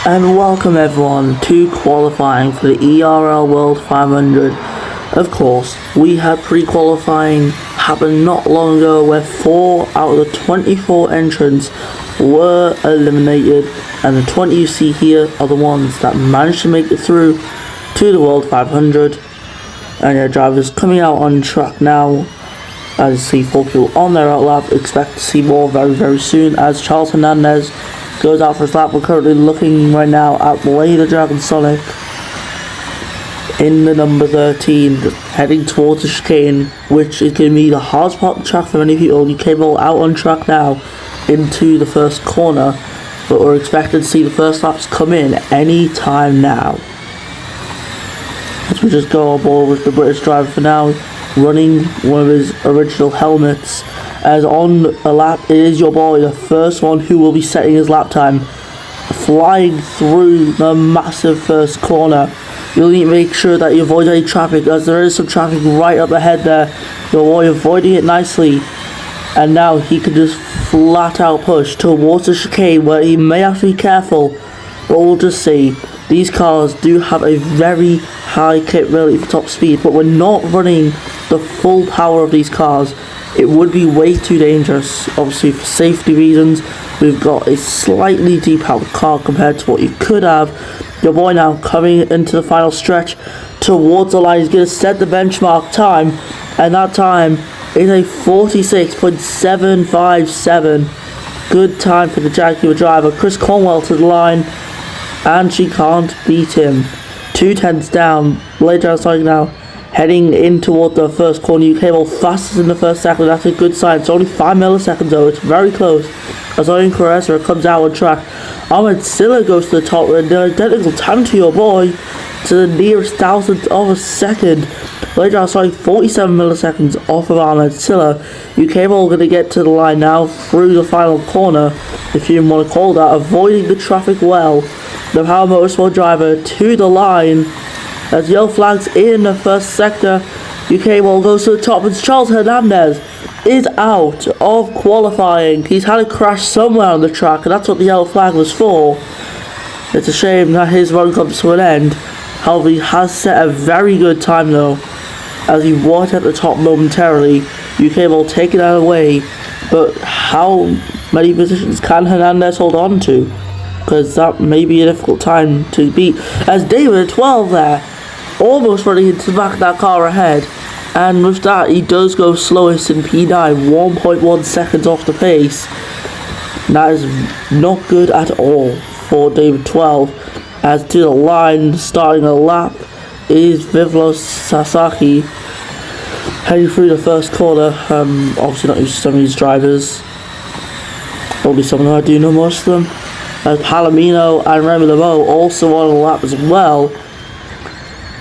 And welcome everyone to qualifying for the ERL World 500. Of course, we had pre-qualifying happen not long ago where 4 out of the 24 entrants were eliminated, and the 20 you see here are the ones that managed to make it through to the World 500. And your drivers coming out on track now. As you see 4 people on their outlap. Expect to see more very soon as Charles Hernandez goes out for his lap. We're currently looking right now at Blade the Dragon Sonic in the number 13, heading towards the chicane, which is going to be the hardest part of the track for many people. UKB out on track now into the first corner, but we're expected to see the first laps come in any time now. As we just go on board with the British driver for now, running one of his original helmets. As on a lap, it is your boy, the first one who will be setting his lap time, flying through the massive first corner. You'll need to make sure that you avoid any traffic, as there is some traffic right up ahead there. Your boy avoiding it nicely, and now he can just flat out push towards the chicane where he may have to be careful, but we'll just see. These cars do have a very high capability for top speed, but we're not running the full power of these cars. It would be way too dangerous. Obviously for safety reasons, we've got a slightly depowered car compared to what you could have. Your boy now coming into the final stretch towards the line. He's going to set the benchmark time, and that time is a 46.757. Good time for the Jaguar driver. Chris Cornwell to the line, and she can't beat him. 2 tenths down. Later outside now, heading in toward the first corner. UKB fastest in the first second. That's a good sign. It's only 5 milliseconds though. It's very close. As Owen Caressa comes out on track, Ahmed Silla goes to the top with an identical time to your boy, to the nearest thousandth of a second. Later outside, 47 milliseconds off of Ahmed Silla. UKB going to get to the line now through the final corner, if you want to call that, avoiding the traffic well. The Power Motorsport driver to the line. As yellow flags in the first sector, UKB goes to the top, and Charles Hernandez is out of qualifying. He's had a crash somewhere on the track, and that's what the yellow flag was for. It's a shame that his run comes to an end. However, he has set a very good time though, as he was at the top momentarily. UKB taking that away, but how many positions can Hernandez hold on to? Because that may be a difficult time to beat. As David 12 there, almost running into the back of that car ahead, and with that he does go slowest in P9, 1.1 seconds off the pace. That is not good at all for David 12. As to the line, starting a lap, is Vivlos Sasaki, heading through the first corner. Obviously not used to some of these drivers, probably some of them I do know most of them. As Palomino and Remy LeBeau also on a lap as well.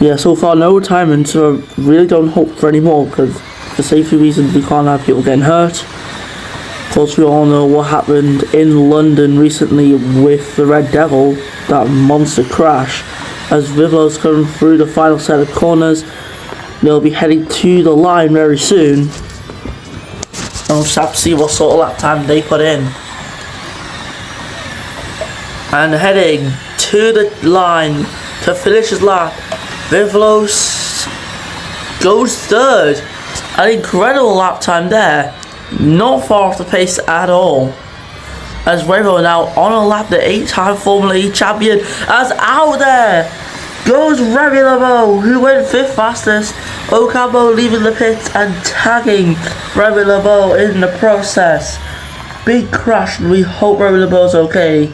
Yeah, so far no retirement, so I really don't hope for any more, because for safety reasons we can't have people getting hurt. Of course, we all know what happened in London recently with the Red Devil, that monster crash. As Vivlos come through the final set of corners, they'll be heading to the line very soon, and we'll just have to see what sort of lap time they put in. And heading to the line to finish his lap, Vivlos goes third. An incredible lap time there, not far off the pace at all. As Revo now on a lap, the 8-time Formula E champion, as out there goes Remy LeBeau, who went 5th fastest. Ocampo leaving the pits and tagging Remy LeBeau in the process. Big crash, and we hope Remy LeBeau's okay.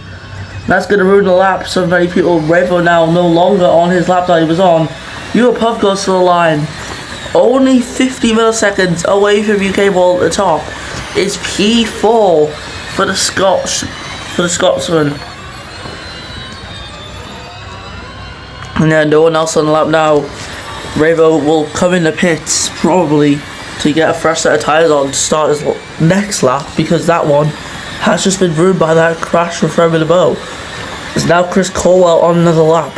That's going to ruin the lap. So many people. Revo now no longer on his lap that he was on. Puff goes to the line, only 50 milliseconds away from UKB at the top. It's P4 for the Scotsman. And then no one else on the lap now. Revo will come in the pits probably to get a fresh set of tyres on to start his next lap, because that one has just been ruined by that crash with Remy LeBeau. It's now Chris Colwell on another lap.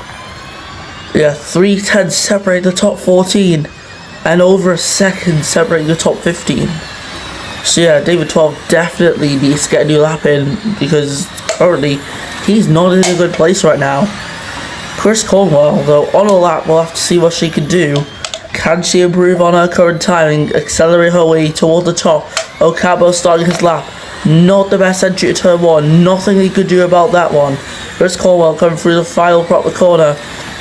Yeah, 3 tenths separate the top 14 and over a second separating the top 15. So yeah, David 12 definitely needs to get a new lap in, because currently he's not in a good place right now. Chris Cornwell, though, on a lap, we'll have to see what she can do. Can she improve on her current timing, accelerate her way toward the top? Ocampo starting his lap. Not the best entry to turn 1. Nothing he could do about that one. Chris Cornwell coming through the final proper corner.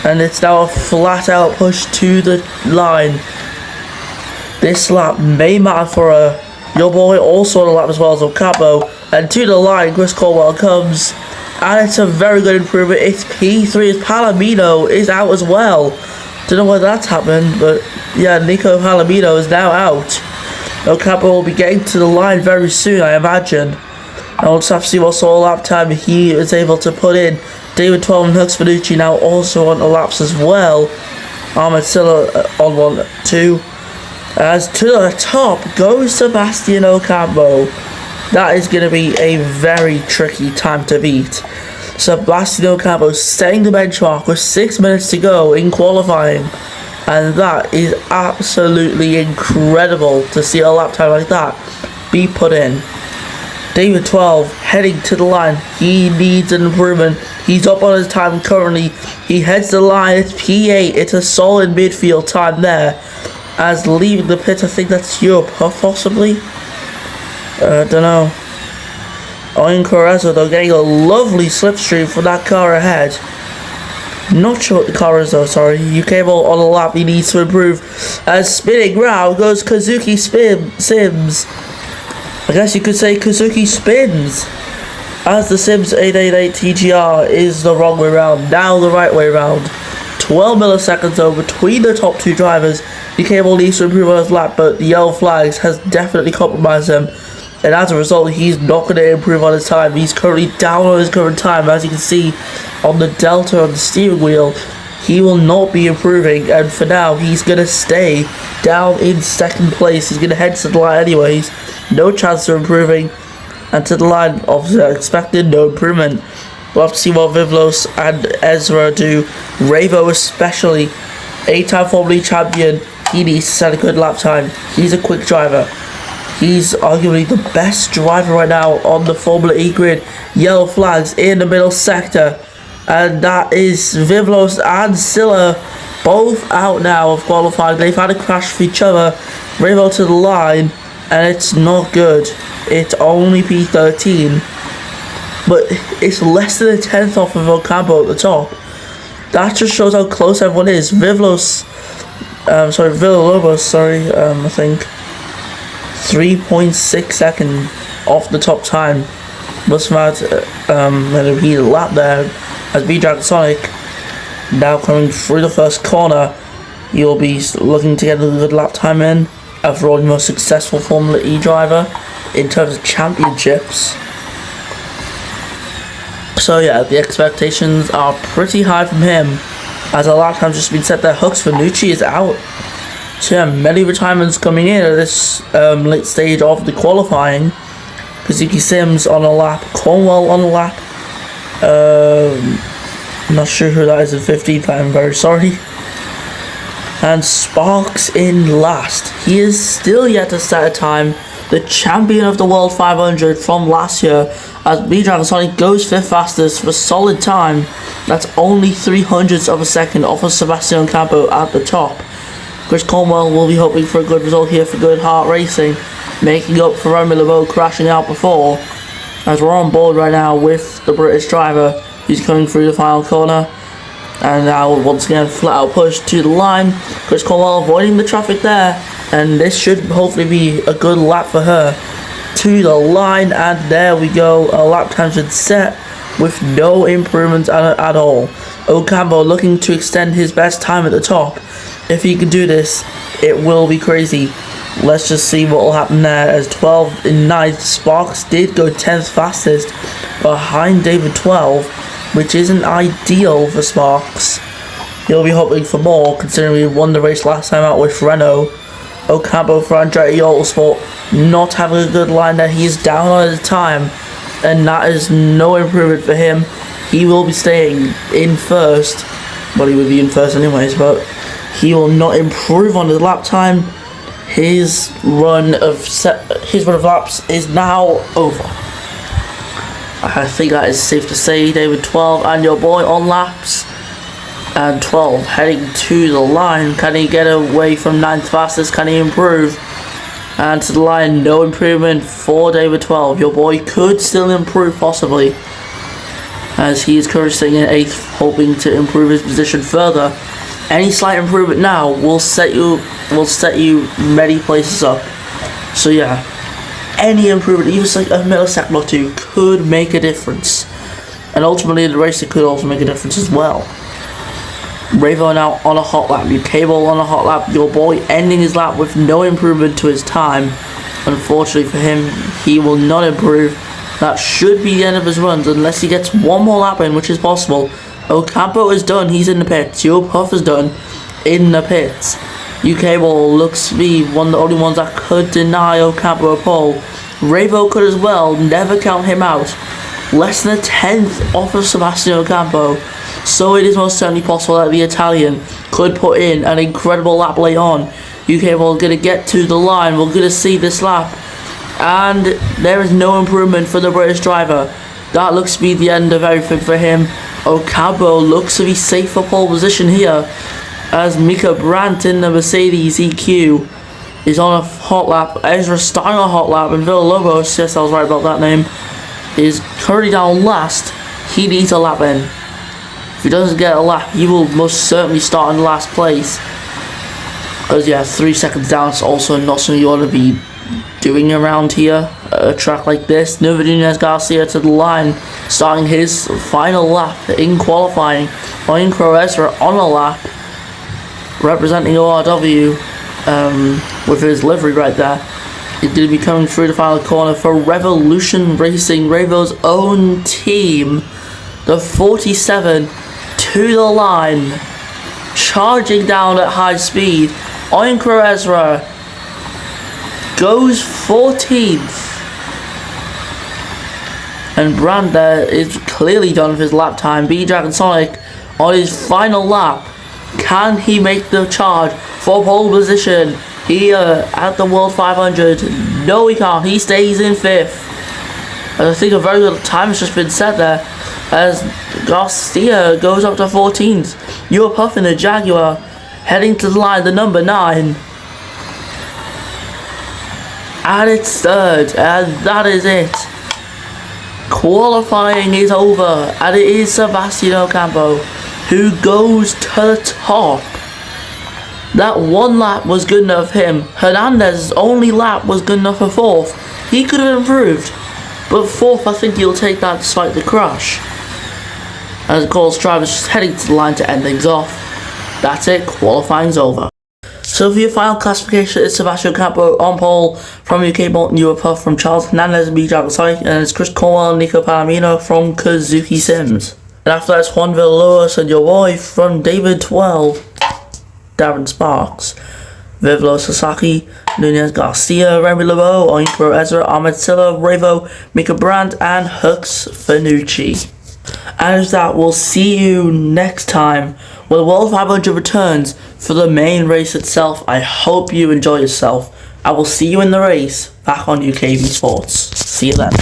And it's now a flat out push to the line. This lap may matter for her. Your boy also on the lap as well as Ocampo. And to the line, Chris Cornwell comes. And it's a very good improvement. It's P3 as Palomino is out as well. Don't know why that's happened, but yeah, Nico Palomino is now out. Ocampo will be getting to the line very soon, I imagine. I'll just have to see what sort of lap time he is able to put in. David 12 and Hux Finucci now also on the laps as well. Ahmed Silla on 1, 2. As to the top goes Sebastian Ocampo. That is going to be a very tricky time to beat. Sebastian Ocampo setting the benchmark with 6 minutes to go in qualifying. And that is absolutely incredible to see a lap time like that be put in. David 12 heading to the line. He needs an improvement. He's up on his time currently. He heads to the line. It's P8. It's a solid midfield time there. As leaving the pit, I think that's Europe, possibly. Don't know. Owen Carrezza though getting a lovely slipstream from that car ahead. Not sure what the car is though, sorry. UKB on the lap, he needs to improve. As spinning round goes Kazuki Sims. I guess you could say Kazuki spins. As the Sims 888 TGR is the wrong way round, now the right way round. 12 milliseconds though between the top 2 drivers. UKB needs to improve on his lap, but the yellow flags has definitely compromised him. And as a result, he's not going to improve on his time. He's currently down on his current time. As you can see on the delta on the steering wheel, he will not be improving. And for now, he's going to stay down in 2nd place. He's going to head to the line anyways. No chance of improving. And to the line, obviously expected no improvement. We'll have to see what Vivlos and Ezra do. Revo especially, 8-time Formula E champion. He needs to set a good lap time. He's a quick driver. He's arguably the best driver right now on the Formula E grid. Yellow flags in the middle sector. And that is Vivlos and Silla both out now of qualifying. They've had a crash with each other. Revo to the line. And it's not good. It's only P13. But it's less than a 10th off of Ocampo at the top. That just shows how close everyone is. Villalobos, I think. 3.6 seconds off the top time. Must have had a repeated lap there as V-Dragon Sonic now coming through the first corner. He'll be looking to get a good lap time in after all the most successful Formula E driver in terms of championships. So yeah, the expectations are pretty high from him as a lap time just been set there. Hux Finucci is out. So yeah, many retirements coming in at this late stage of the qualifying. Kazuki Sims on a lap, Cornwell on a lap. I'm not sure who that is in 15th, I'm very sorry. And Sparks in last. He is still yet to set a time. The champion of the World 500 from last year, as V-Dragon Sonic goes 5th fastest for solid time. That's only 0.03 of a second off of Sebastian Ocampo at the top. Chris Cornwell will be hoping for a good result here for Good Heart Racing, making up for Remy LeBeau crashing out before, as we're on board right now with the British driver who's coming through the final corner. And now once again flat out push to the line. Chris Cornwell avoiding the traffic there, and this should hopefully be a good lap for her. To the line, and there we go. A lap time should set with no improvements at all. Ocampo looking to extend his best time at the top. If he can do this, it will be crazy. Let's just see what will happen there, as 12 in 9th. Sparks did go 10th fastest behind David 12, which isn't ideal for Sparks. he'll be hoping for more, considering we won the race last time out with Renault. Ocampo for Andretti Autosport not having a good line there. He's down on his time, and that is no improvement for him. He will be staying in first. Well, he would be in first anyways, but he will not improve on his lap time. His run of laps is now over. I think that is safe to say. David 12 and your boy on laps. And 12 heading to the line. Can he get away from 9th fastest? Can he improve? And to the line, no improvement for David 12. Your boy could still improve possibly, as he is currently sitting in 8th, hoping to improve his position further. Any slight improvement now will set you many places up. So yeah, any improvement, even like a millisecond or two, could make a difference. And ultimately in the race it could also make a difference as well. Ravo now on a hot lap, UKB on a hot lap, your boy ending his lap with no improvement to his time. Unfortunately for him, he will not improve. That should be the end of his runs unless he gets one more lap in, which is possible. Ocampo is done, he's in the pits. Your Puff is done, in the pits. UKB looks to be one of the only ones that could deny Ocampo a pole. Ravo could as well, never count him out. Less than a 10th off of Sebastian Ocampo. So it is most certainly possible that the Italian could put in an incredible lap late on. UKB going to get to the line, we're going to see this lap. And there is no improvement for the British driver. That looks to be the end of everything for him. Ocampo looks to be safe for pole position here, as Mika Brandt in the Mercedes EQ is on a hot lap. Ezra starting on a hot lap, and Villalobos, yes I was right about that name, is currently down last. He needs a lap in. If he doesn't get a lap, he will most certainly start in last place. Because yeah, 3 seconds down is also not something you want to be doing around here. A track like this. Nunez Garcia to the line, starting his final lap in qualifying. Ryan Ezra on a lap, representing ORW with his livery right there. He's going to be coming through the final corner for Revolution Racing, Ravo's own team. The 47 to the line, charging down at high speed. Oinkro Ezra goes 14th. And Brand there is clearly done with his lap time. B-Dragon Sonic on his final lap. Can he make the charge for pole position here at the World 500? No, he can't. He stays in 5th. And I think a very little time has just been set there, as Garcia goes up to 14th. You're puffing the Jaguar, heading to the line, the number 9. And it's 3rd, and that is it. Qualifying is over, and it is Sebastian Ocampo who goes to the top. That one lap was good enough for him. Hernandez's only lap was good enough for 4th. He could have improved, but 4th, I think he'll take that despite the crash. As of course, drivers just heading to the line to end things off. That's it, qualifying's over. So for your final classification, it's Sebastian Ocampo on pole from UK Bolton, Puff from Charles Hernandez and B-Dragon Sonic, and it's Chris Cornwell and Nico Palomino from Kazuki Sims. And after that, it's Juan Villalobos and your boy from David 12, Darren Sparks, Vivlo Sasaki, Nunez Garcia, Remy LeBeau, Oinkro Ezra, Ahmed Silla, Ravo, Mika Brandt, and Hux Fanucci. And with that, we'll see you next time when the World 500 returns for the main race itself. I hope you enjoy yourself. I will see you in the race back on UKB Sports. See you then.